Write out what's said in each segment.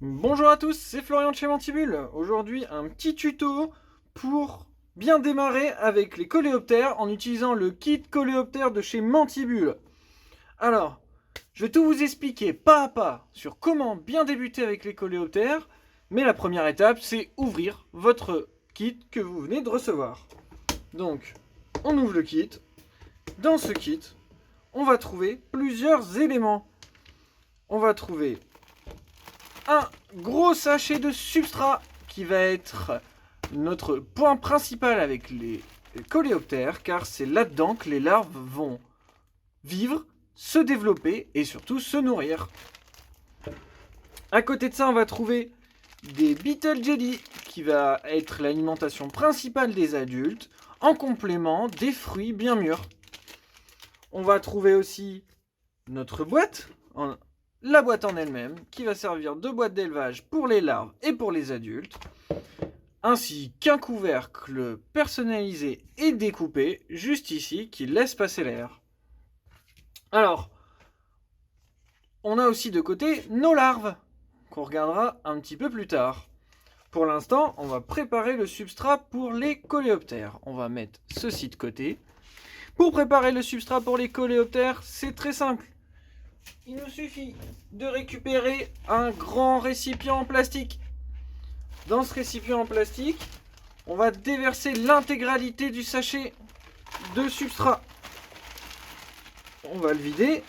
Bonjour à tous, c'est Florian de chez Mantibule. Aujourd'hui, un petit tuto pour bien démarrer avec les coléoptères en utilisant le kit coléoptère de chez Mantibule. Alors, je vais tout vous expliquer pas à pas sur comment bien débuter avec les coléoptères, mais la première étape, c'est ouvrir votre kit que vous venez de recevoir. Donc, on ouvre le kit. Dans ce kit, on va trouver plusieurs éléments. On va trouver un gros sachet de substrat qui va être notre point principal avec les coléoptères, car c'est là-dedans que les larves vont vivre, se développer et surtout se nourrir. À côté de ça, on va trouver des Beetle Jelly, qui va être l'alimentation principale des adultes, en complément des fruits bien mûrs. On va trouver aussi notre boîte, la boîte en elle-même, qui va servir de boîte d'élevage pour les larves et pour les adultes, ainsi qu'un couvercle personnalisé et découpé, juste ici, qui laisse passer l'air. Alors, on a aussi de côté nos larves, qu'on regardera un petit peu plus tard. Pour l'instant, on va préparer le substrat pour les coléoptères. On va mettre ceci de côté. Pour préparer le substrat pour les coléoptères, c'est très simple. Il nous suffit de récupérer un grand récipient en plastique. Dans ce récipient en plastique, on va déverser l'intégralité du sachet de substrat. On va le vider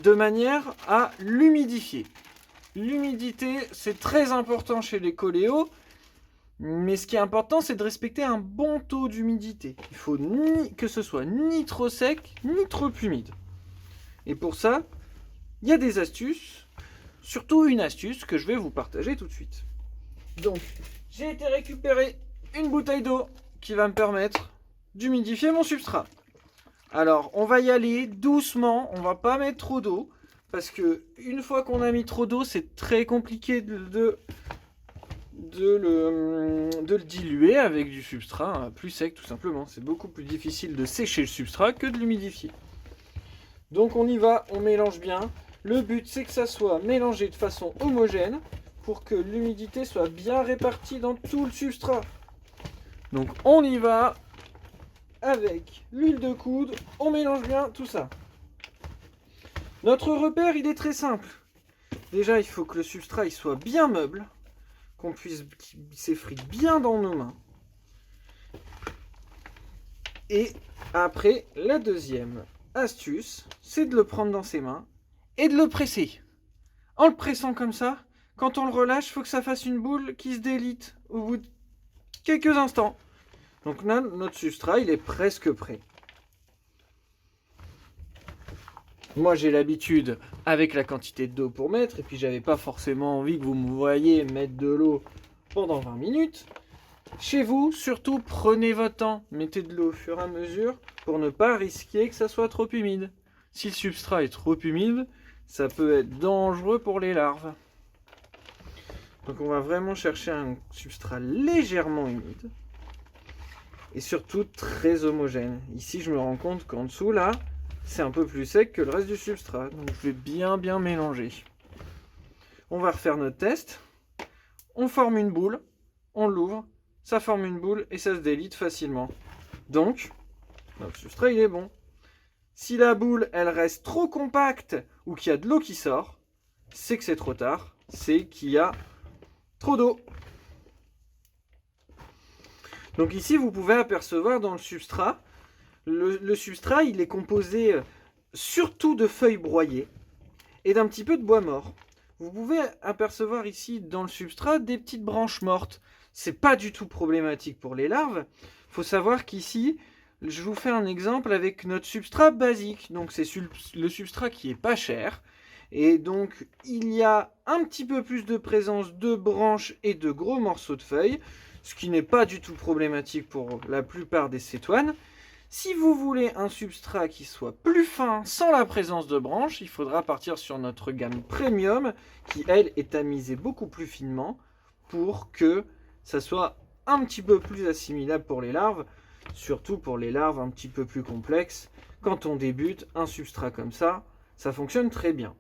de manière à l'humidifier. L'humidité, c'est très important chez les coléos, mais ce qui est important, c'est de respecter un bon taux d'humidité. Il faut que ce soit ni trop sec, ni trop humide. Et pour ça, il y a des astuces, surtout une astuce que je vais vous partager tout de suite. Donc, j'ai été récupérer une bouteille d'eau qui va me permettre d'humidifier mon substrat. Alors, on va y aller doucement, on va pas mettre trop d'eau, parce que une fois qu'on a mis trop d'eau, c'est très compliqué de le diluer avec du substrat plus sec, tout simplement. C'est beaucoup plus difficile de sécher le substrat que de l'humidifier. Donc on y va, on mélange bien. Le but, c'est que ça soit mélangé de façon homogène pour que l'humidité soit bien répartie dans tout le substrat. Donc on y va avec l'huile de coude, on mélange bien tout ça. Notre repère, il est très simple. Déjà, il faut que le substrat il soit bien meuble, qu'on puisse s'effrite bien dans nos mains. Et après, la deuxième astuce, c'est de le prendre dans ses mains et de le presser. En le pressant comme ça, quand on le relâche, il faut que ça fasse une boule qui se délite au bout de quelques instants. Donc là, notre substrat, il est presque prêt. Moi, j'ai l'habitude avec la quantité d'eau pour mettre, et puis j'avais pas forcément envie que vous me voyiez mettre de l'eau pendant 20 minutes. Chez vous, surtout, prenez votre temps. Mettez de l'eau au fur et à mesure pour ne pas risquer que ça soit trop humide. Si le substrat est trop humide, ça peut être dangereux pour les larves. Donc on va vraiment chercher un substrat légèrement humide. Et surtout très homogène. Ici, je me rends compte qu'en dessous, là, c'est un peu plus sec que le reste du substrat. Donc je vais bien mélanger. On va refaire notre test. On forme une boule, on l'ouvre, ça forme une boule et ça se délite facilement. Donc, notre substrat, il est bon. Si la boule, elle reste trop compacte ou qu'il y a de l'eau qui sort, c'est que c'est trop tard. C'est qu'il y a trop d'eau. Donc ici, vous pouvez apercevoir dans le substrat, le substrat, il est composé surtout de feuilles broyées et d'un petit peu de bois mort. Vous pouvez apercevoir ici dans le substrat des petites branches mortes. C'est pas du tout problématique pour les larves. Il faut savoir qu'ici, je vous fais un exemple avec notre substrat basique. Donc c'est le substrat qui est pas cher. Et donc il y a un petit peu plus de présence de branches et de gros morceaux de feuilles, ce qui n'est pas du tout problématique pour la plupart des cétoines. Si vous voulez un substrat qui soit plus fin sans la présence de branches, il faudra partir sur notre gamme premium qui, elle, est tamisée beaucoup plus finement pour que ça soit un petit peu plus assimilable pour les larves, surtout pour les larves un petit peu plus complexes. Quand on débute, un substrat comme ça fonctionne très bien.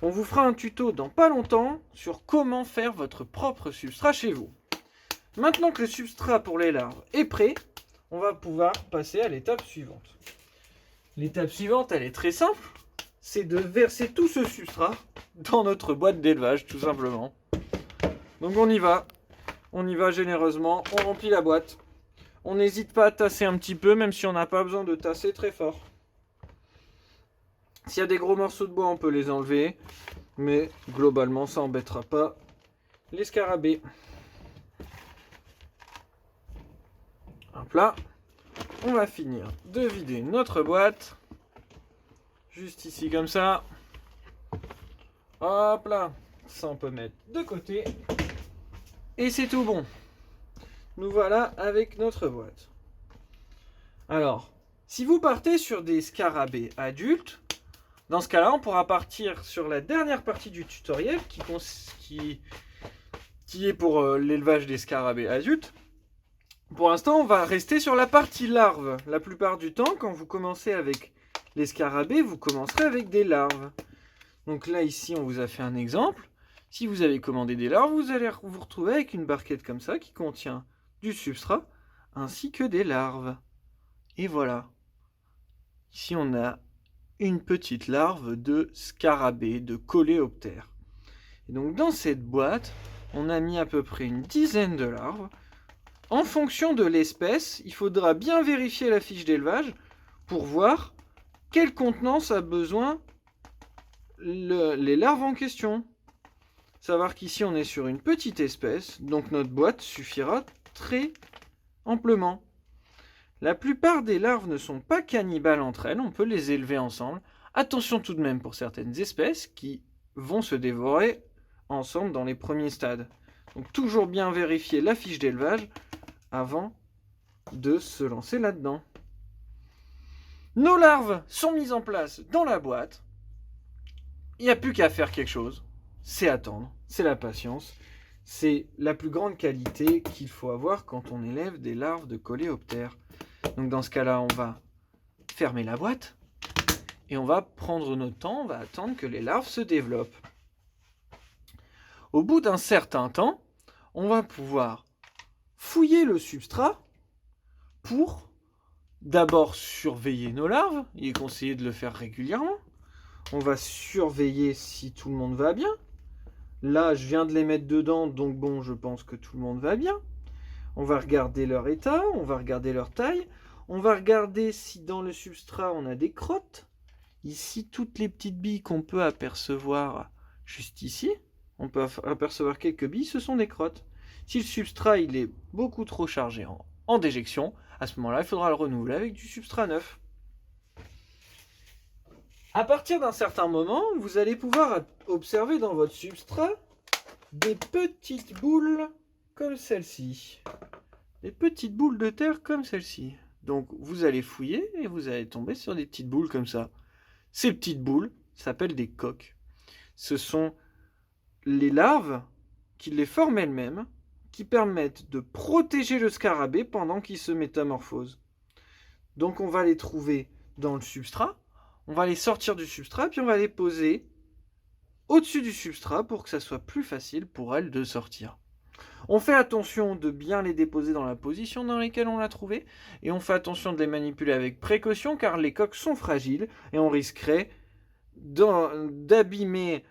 On vous fera un tuto dans pas longtemps sur comment faire votre propre substrat chez vous. Maintenant que le substrat pour les larves est prêt, on va pouvoir passer à l'étape suivante. L'étape suivante, elle est très simple. C'est de verser tout ce substrat dans notre boîte d'élevage, tout simplement. Donc on y va. On y va généreusement. On remplit la boîte. On n'hésite pas à tasser un petit peu, même si on n'a pas besoin de tasser très fort. S'il y a des gros morceaux de bois, on peut les enlever. Mais globalement, ça n'embêtera pas les scarabées. Hop là. On va finir de vider notre boîte. Juste ici comme ça. Hop là. Ça, on peut mettre de côté. Et c'est tout bon. Nous voilà avec notre boîte. Alors, si vous partez sur des scarabées adultes, dans ce cas-là, on pourra partir sur la dernière partie du tutoriel qui est pour l'élevage des scarabées adultes. Pour l'instant, on va rester sur la partie larve. La plupart du temps, quand vous commencez avec les scarabées, vous commencerez avec des larves. Donc là, ici, on vous a fait un exemple. Si vous avez commandé des larves, vous allez vous retrouver avec une barquette comme ça qui contient du substrat ainsi que des larves. Et voilà. Ici, on a une petite larve de scarabée, de coléoptère. Et donc dans cette boîte, on a mis à peu près une dizaine de larves. En fonction de l'espèce, il faudra bien vérifier la fiche d'élevage pour voir quelle contenance a besoin les larves en question. Savoir qu'ici on est sur une petite espèce, donc notre boîte suffira très amplement. La plupart des larves ne sont pas cannibales entre elles, on peut les élever ensemble. Attention tout de même pour certaines espèces qui vont se dévorer ensemble dans les premiers stades. Donc toujours bien vérifier la fiche d'élevage avant de se lancer là-dedans. Nos larves sont mises en place dans la boîte. Il n'y a plus qu'à faire quelque chose. C'est attendre, c'est la patience. C'est la plus grande qualité qu'il faut avoir quand on élève des larves de coléoptères. Donc dans ce cas-là, on va fermer la boîte et on va prendre notre temps, on va attendre que les larves se développent. Au bout d'un certain temps, on va pouvoir fouiller le substrat pour d'abord surveiller nos larves. Il est conseillé de le faire régulièrement. On va surveiller si tout le monde va bien. Là, je viens de les mettre dedans, donc bon, je pense que tout le monde va bien. On va regarder leur état, on va regarder leur taille. On va regarder si dans le substrat, on a des crottes. Ici, toutes les petites billes qu'on peut apercevoir juste ici, on peut apercevoir quelques billes, ce sont des crottes. Si le substrat il est beaucoup trop chargé en déjection, à ce moment-là, il faudra le renouveler avec du substrat neuf. À partir d'un certain moment, vous allez pouvoir observer dans votre substrat des petites boules comme celle-ci. Des petites boules de terre comme celle-ci. Donc vous allez fouiller et vous allez tomber sur des petites boules comme ça. Ces petites boules s'appellent des coques. Ce sont les larves qui les forment elles-mêmes, qui permettent de protéger le scarabée pendant qu'il se métamorphose. Donc on va les trouver dans le substrat, on va les sortir du substrat, puis on va les poser au-dessus du substrat pour que ça soit plus facile pour elles de sortir. On fait attention de bien les déposer dans la position dans laquelle on l'a trouvé, et on fait attention de les manipuler avec précaution car les coques sont fragiles et on risquerait d'abîmer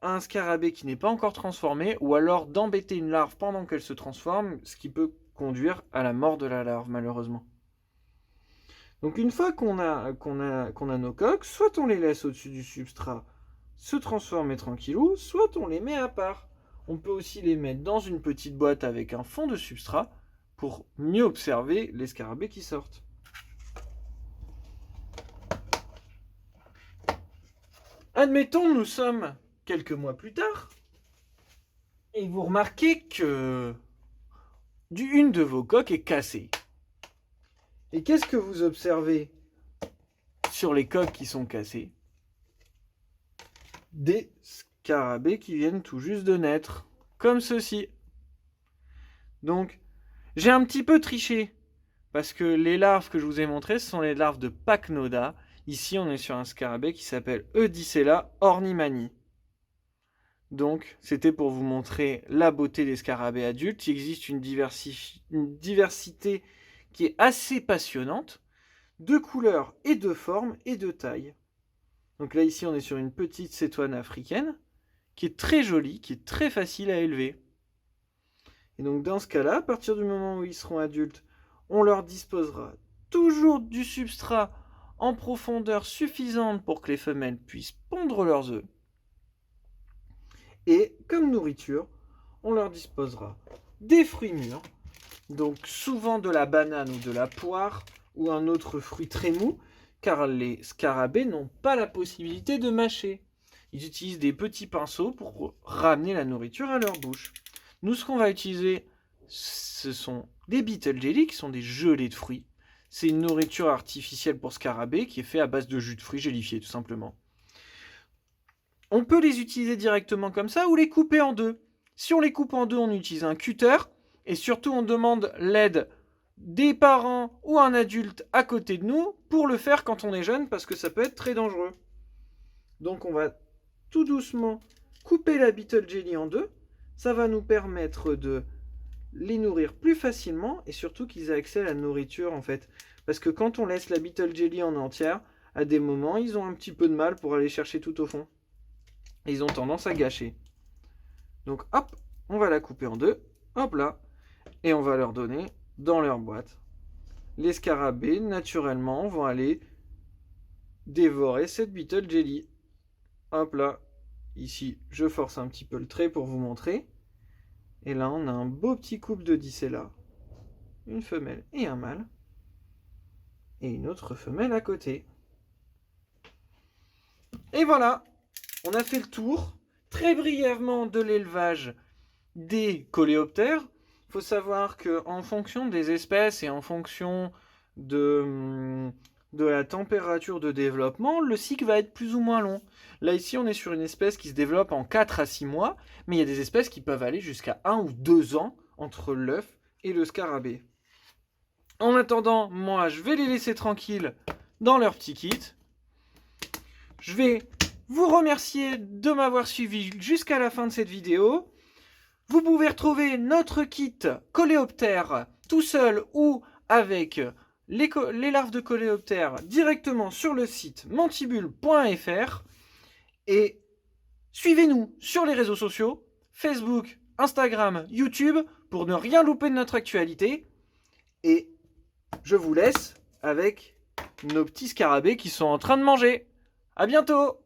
un scarabée qui n'est pas encore transformé ou alors d'embêter une larve pendant qu'elle se transforme, ce qui peut conduire à la mort de la larve malheureusement. Donc une fois qu'on a nos coques, soit on les laisse au-dessus du substrat se transformer tranquillou, soit on les met à part. On peut aussi les mettre dans une petite boîte avec un fond de substrat pour mieux observer les scarabées qui sortent. Admettons, nous sommes quelques mois plus tard et vous remarquez que une de vos coques est cassée. Et qu'est-ce que vous observez sur les coques qui sont cassées? Des scarabées qui viennent tout juste de naître, comme ceci. Donc, j'ai un petit peu triché, parce que les larves que je vous ai montrées, ce sont les larves de Pachnoda. Ici, on est sur un scarabée qui s'appelle Eudicella ornimani. Donc, c'était pour vous montrer la beauté des scarabées adultes. Il existe une diversité qui est assez passionnante, de couleurs et de formes et de tailles. Donc là, ici, on est sur une petite cétoine africaine, qui est très jolie, qui est très facile à élever. Et donc, dans ce cas-là, à partir du moment où ils seront adultes, on leur disposera toujours du substrat en profondeur suffisante pour que les femelles puissent pondre leurs œufs. Et comme nourriture, on leur disposera des fruits mûrs, donc souvent de la banane ou de la poire ou un autre fruit très mou, car les scarabées n'ont pas la possibilité de mâcher. Ils utilisent des petits pinceaux pour ramener la nourriture à leur bouche. Nous, ce qu'on va utiliser, ce sont des beetle jelly, qui sont des gelées de fruits. C'est une nourriture artificielle pour scarabées qui est faite à base de jus de fruits gélifiés, tout simplement. On peut les utiliser directement comme ça ou les couper en deux. Si on les coupe en deux, on utilise un cutter. Et surtout, on demande l'aide des parents ou un adulte à côté de nous pour le faire quand on est jeune, parce que ça peut être très dangereux. Donc on va tout doucement couper la beetle jelly en deux. Ça va nous permettre de les nourrir plus facilement et surtout qu'ils aient accès à la nourriture en fait. Parce que quand on laisse la beetle jelly en entière, à des moments, ils ont un petit peu de mal pour aller chercher tout au fond. Et ils ont tendance à gâcher. Donc hop, on va la couper en deux. Hop là. Et on va leur donner dans leur boîte. Les scarabées, naturellement, vont aller dévorer cette beetle jelly. Hop là. Ici, je force un petit peu le trait pour vous montrer. Et là, on a un beau petit couple de dicella. Une femelle et un mâle. Et une autre femelle à côté. Et voilà, on a fait le tour, très brièvement, de l'élevage des coléoptères. Il faut savoir qu'en fonction des espèces et en fonction de la température de développement, le cycle va être plus ou moins long. Là, ici, on est sur une espèce qui se développe en 4 à 6 mois, mais il y a des espèces qui peuvent aller jusqu'à 1 ou 2 ans entre l'œuf et le scarabée. En attendant, moi, je vais les laisser tranquilles dans leur petit kit. Je vais vous remercier de m'avoir suivi jusqu'à la fin de cette vidéo. Vous pouvez retrouver notre kit coléoptère tout seul ou avec les larves de coléoptère directement sur le site mantibule.fr. Et suivez-nous sur les réseaux sociaux, Facebook, Instagram, YouTube, pour ne rien louper de notre actualité. Et je vous laisse avec nos petits scarabées qui sont en train de manger. À bientôt!